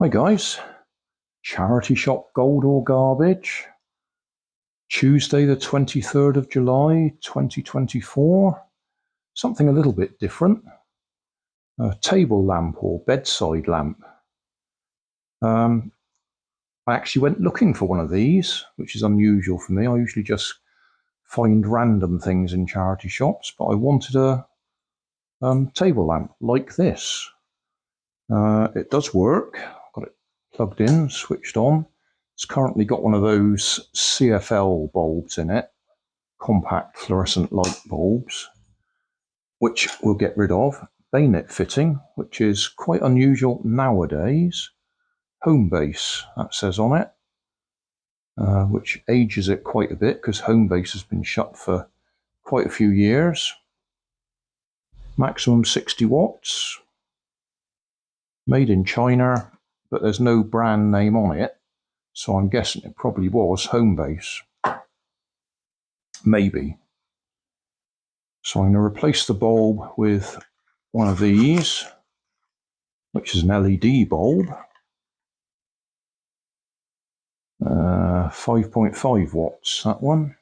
Hi guys, charity shop gold or garbage, Tuesday the 23rd of July 2024, something a little bit different, a table lamp or bedside lamp. I actually went looking for one of these, which is unusual for me. I usually just find random things in charity shops, but I wanted a table lamp like this. It does work. I've got it plugged in, switched on. It's currently got one of those CFL bulbs in it, compact fluorescent light bulbs, which we'll get rid of. Bayonet fitting, which is quite unusual nowadays. Home base, that says on it, which ages it quite a bit because home base has been shut for quite a few years. Maximum 60 watts. Made in China, but there's no brand name on it, so I'm guessing it probably was home base. Maybe. So I'm going to replace the bulb with one of these, which is an LED bulb. 5.5 watts, that one.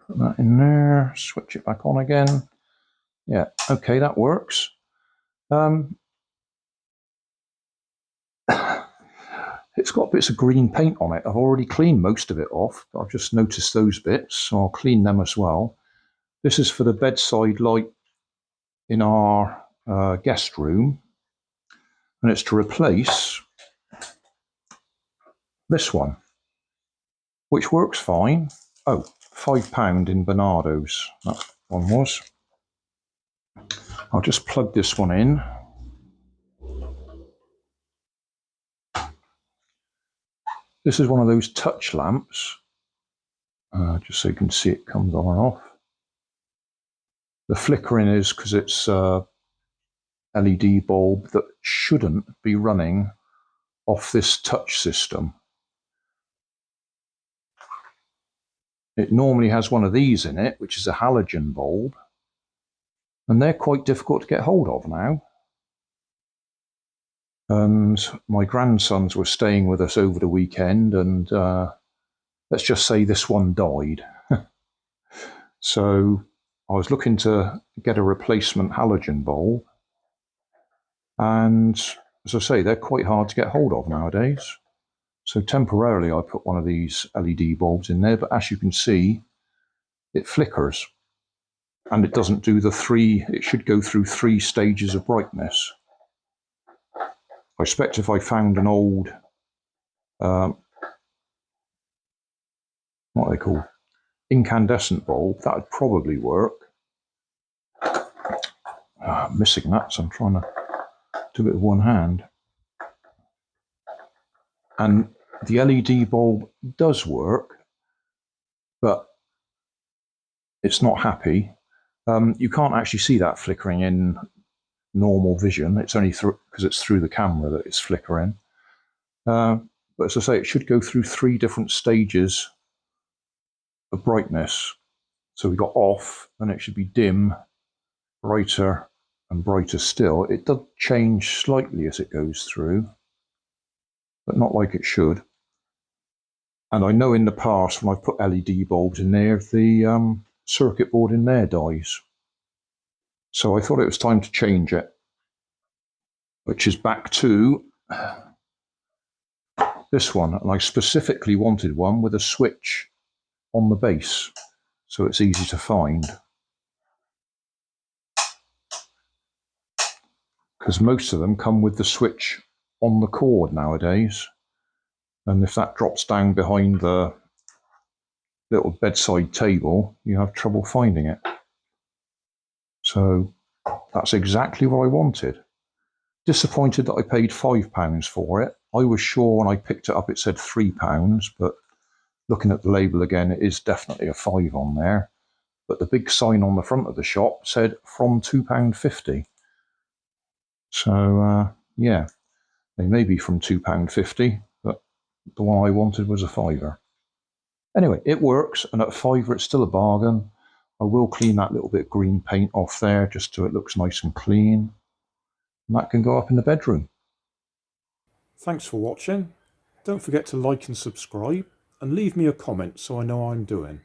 Put that in there, switch it back on again. Yeah, okay, that works. It's got bits of green paint on it. I've already cleaned most of it off, but I've just noticed those bits, so I'll clean them as well. This is for the bedside light in our guest room, and it's to replace this one, which works fine. Oh, £5 in Bernardo's, that one was. I'll just plug this one in. This is one of those touch lamps, just so you can see it comes on and off. The flickering is because it's a LED bulb that shouldn't be running off this touch system. It normally has one of these in it, which is a halogen bulb, and they're quite difficult to get hold of now. And my grandsons were staying with us over the weekend, and let's just say this one died. So I was looking to get a replacement halogen bulb, and as I say, they're quite hard to get hold of nowadays. So temporarily I put one of these LED bulbs in there, but as you can see, it flickers. And it doesn't do the three, it should go through 3 stages of brightness. I expect if I found an old, what are they called, incandescent bulb, that would probably work. I'm missing that, so I'm trying to do it with one hand. And the LED bulb does work, but it's not happy. You can't actually see that flickering in normal vision. It's only through, because it's through the camera that it's flickering. But as I say, it should go through 3 different stages of brightness. So we got off, and it should be dim, brighter, and brighter still. It does change slightly as it goes through, but not like it should. And I know in the past when I've put LED bulbs in there, the circuit board in there dies. So I thought it was time to change it, which is back to this one. And I specifically wanted one with a switch on the base, so it's easy to find. Because most of them come with the switch on the cord nowadays. And if that drops down behind the little bedside table, you have trouble finding it. So that's exactly what I wanted. Disappointed that I paid £5 for it. I was sure when I picked it up it said £3, but looking at the label again, it is definitely a 5 on there. But the big sign on the front of the shop said from £2.50. So yeah, they may be from £2.50, but the one I wanted was a £5. Anyway, it works, and at £5 it's still a bargain. I will clean that little bit of green paint off there just so it looks nice and clean. And that can go up in the bedroom. Thanks for watching. Don't forget to like and subscribe, and leave me a comment so I know how I'm doing.